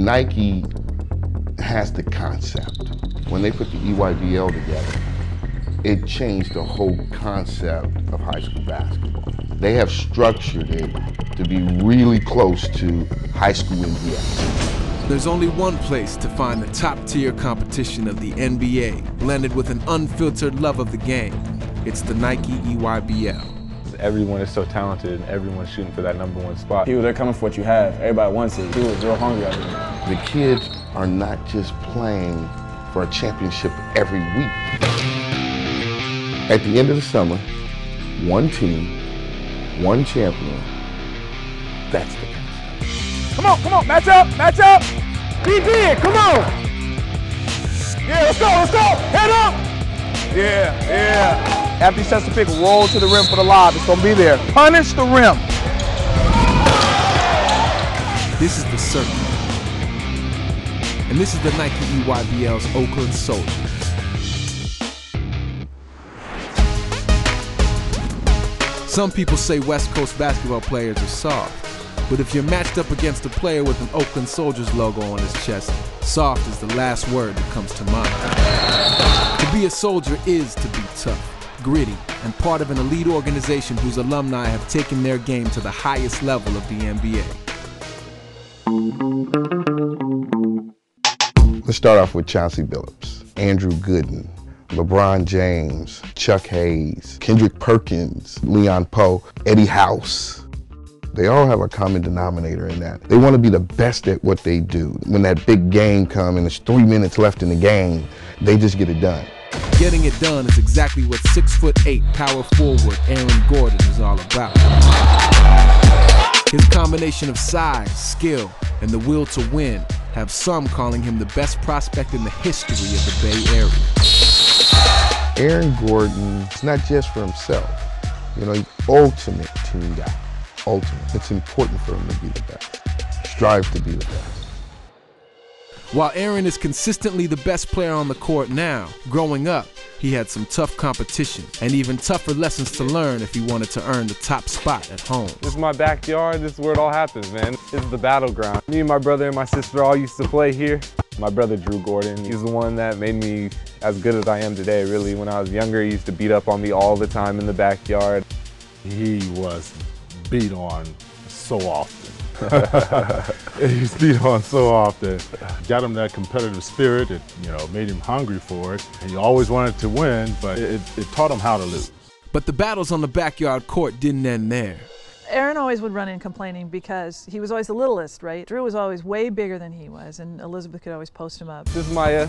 Nike has the concept. When they put the EYBL together, it changed the whole concept of high school basketball. They have structured it to be really close to high school NBA. There's only one place to find the top-tier competition of the NBA, blended with an unfiltered love of the game. It's the Nike EYBL. Everyone is so talented and everyone's shooting for that #1 spot. People, they're coming for what you have. Everybody wants it. People are real hungry out here. The kids are not just playing for a championship every week. At the end of the summer, one team, one champion. That's the concept. Come on, match up, match up. Be big, come on. Yeah, let's go, head up. Yeah. After he sets the pick, roll to the rim for the lob. It's gonna be there. Punish the rim. This is the circuit. And this is the Nike EYBL's Oakland Soldiers. Some people say West Coast basketball players are soft, but if you're matched up against a player with an Oakland Soldiers logo on his chest, soft is the last word that comes to mind. To be a soldier is to be tough, gritty, and part of an elite organization whose alumni have taken their game to the highest level of the NBA. Let's start off with Chauncey Billups, Andrew Gooden, LeBron James, Chuck Hayes, Kendrick Perkins, Leon Poe, Eddie House. They all have a common denominator in that. They want to be the best at what they do. When that big game comes and there's 3 minutes left in the game, they just get it done. Getting it done is exactly what 6'8" power forward Aaron Gordon is all about. His combination of size, skill, and the will to win have some calling him the best prospect in the history of the Bay Area. Aaron Gordon is not just for himself. You know, he's ultimate team guy. Ultimate. It's important for him to be the best. Strive to be the best. While Aaron is consistently the best player on the court now, growing up, he had some tough competition and even tougher lessons to learn if he wanted to earn the top spot at home. This is my backyard. This is where it all happens, man. This is the battleground. Me and my brother and my sister all used to play here. My brother, Drew Gordon, he's the one that made me as good as I am today, really. When I was younger, he used to beat up on me all the time in the backyard. He was beat on so often. He was beat on so often. Got him that competitive spirit. It, made him hungry for it. He always wanted to win, but it taught him how to lose. But the battles on the backyard court didn't end there. Aaron always would run in complaining because he was always the littlest, right? Drew was always way bigger than he was, and Elizabeth could always post him up. This is my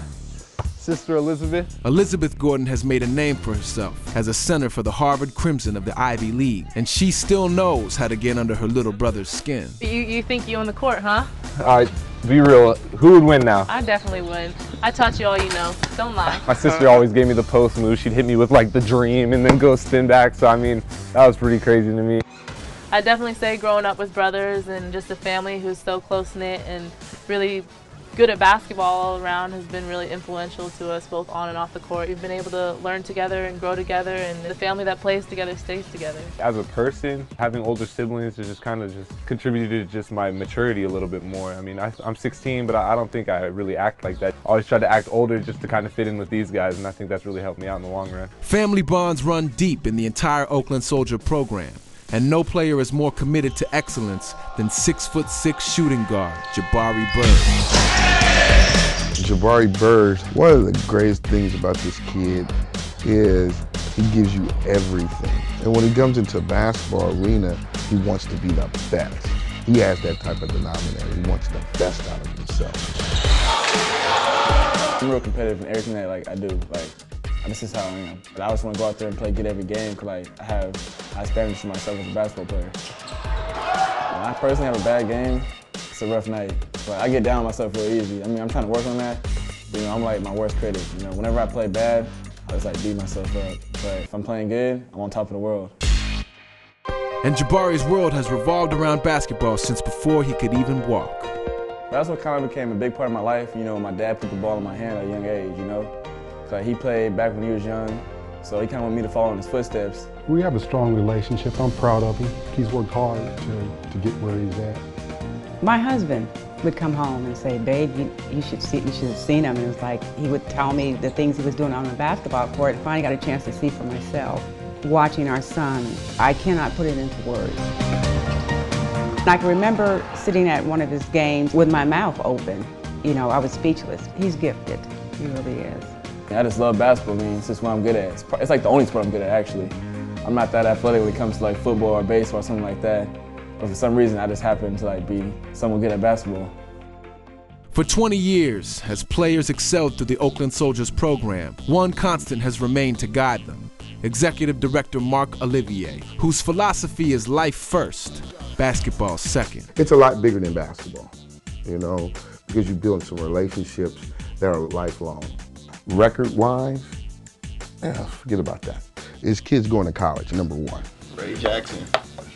sister, Elizabeth. Elizabeth Gordon has made a name for herself as a center for the Harvard Crimson of the Ivy League, and she still knows how to get under her little brother's skin. You think you on the court, huh? All right, be real. Who would win now? I definitely would. I taught you all you know. Don't lie. My sister always gave me the post move. She'd hit me with like the dream and then go spin back. So I mean, that was pretty crazy to me. I definitely say growing up with brothers and just a family who's so close-knit and really good at basketball all around has been really influential to us both on and off the court. We've been able to learn together and grow together, and the family that plays together stays together. As a person, having older siblings has just kind of contributed to just my maturity a little bit more. I mean, I'm 16, but I don't think I really act like that. I always try to act older just to kind of fit in with these guys, and I think that's really helped me out in the long run. Family bonds run deep in the entire Oakland Soldier program, and no player is more committed to excellence than 6'6" shooting guard Jabari Bird. Jabari Bird, one of the greatest things about this kid is he gives you everything. And when he comes into a basketball arena, he wants to be the best. He has that type of denominator. He wants the best out of himself. I'm real competitive in everything that I do. This is how I am. But I always want to go out there and play good every game because I have high standards for myself as a basketball player. When I personally have a bad game, it's a rough night. But I get down on myself real easy. I mean, I'm trying to work on that. But, I'm like my worst critic. Whenever I play bad, I just beat myself up. But if I'm playing good, I'm on top of the world. And Jabari's world has revolved around basketball since before he could even walk. That's what kind of became a big part of my life. My dad put the ball in my hand at a young age, Cause he played back when he was young, so he kind of wanted me to follow in his footsteps. We have a strong relationship. I'm proud of him. He's worked hard to get where he's at. My husband, would come home and say, babe, you should have seen him. And it was like, he would tell me the things he was doing on the basketball court. Finally got a chance to see for myself. Watching our son, I cannot put it into words. I can remember sitting at one of his games with my mouth open. You know, I was speechless. He's gifted, he really is. I just love basketball. I mean, it's just what I'm good at. It's like the only sport I'm good at, actually. I'm not that athletic when it comes to like football or baseball or something like that. But for some reason, I just happen to like be someone good at basketball. For 20 years, as players excelled through the Oakland Soldiers program, one constant has remained to guide them. Executive Director Mark Olivier, whose philosophy is life first, basketball second. It's a lot bigger than basketball, you know, because you build some relationships that are lifelong. Record-wise, forget about that. It's kids going to college, number one. Ray Jackson,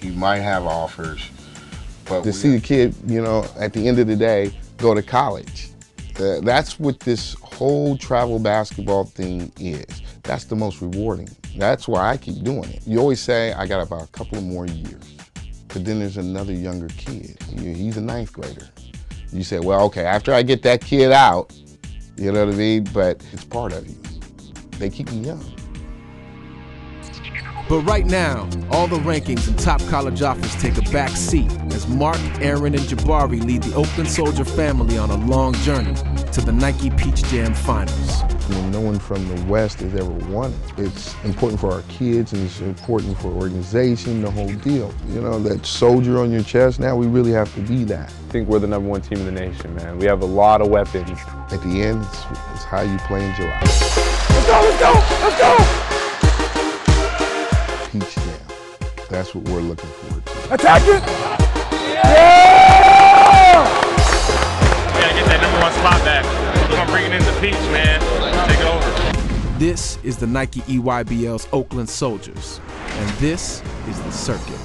he might have offers, but to see the kid, you know, at the end of the day, go to college. That's what this whole travel basketball thing is. That's the most rewarding. That's why I keep doing it. You always say, I got about a couple of more years. But then there's another younger kid. He's a 9th grader. You say, well, okay, after I get that kid out, you know what I mean? But it's part of you. They keep me young. But right now, all the rankings and top college offers take a back seat as Mark, Aaron, and Jabari lead the Oakland Soldier family on a long journey to the Nike PeachJam Finals. When no one from the West has ever won it, it's important for our kids and it's important for organization, the whole deal. You know, that soldier on your chest, now we really have to be that. I think we're the #1 team in the nation, man. We have a lot of weapons. At the end, it's how you play in July. Let's go, let's go, let's go! PeachJam. That's what we're looking forward to. Attack it! Yeah! We gotta get that #1 spot back. We're gonna bring it into Peach, man. Take it over. This is the Nike EYBL's Oakland Soldiers, and this is the Circuit.